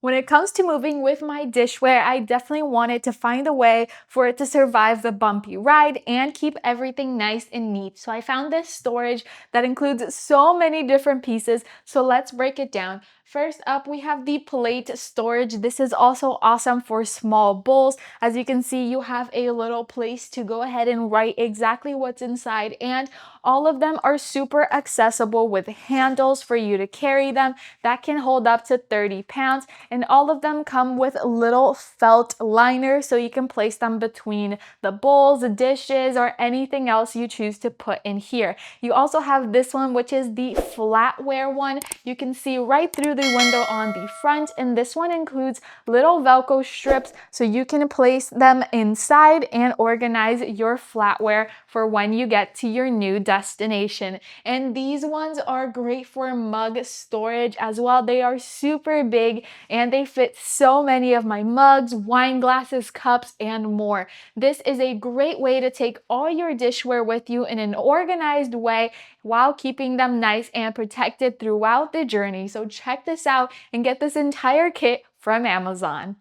When it comes to moving with my dishware, I definitely wanted to find a way for it to survive the bumpy ride and keep everything nice and neat. So I found this storage that includes so many different pieces. So let's break it down. First up, we have the plate storage. This is also awesome for small bowls. As you can see, you have a little place to go ahead and write exactly what's inside, and all of them are super accessible with handles for you to carry them that can hold up to 30 pounds. And all of them come with little felt liners so you can place them between the bowls, the dishes, or anything else you choose to put in here. You also have this one, which is the flatware one. You can see right through the window on the front, and this one includes little Velcro strips so you can place them inside and organize your flatware for when you get to your new destination. And these ones are great for mug storage as well. They are super big and they fit so many of my mugs, wine glasses, cups, and more. This is a great way to take all your dishware with you in an organized way while keeping them nice and protected throughout the journey. So check this out and get this entire kit from Amazon.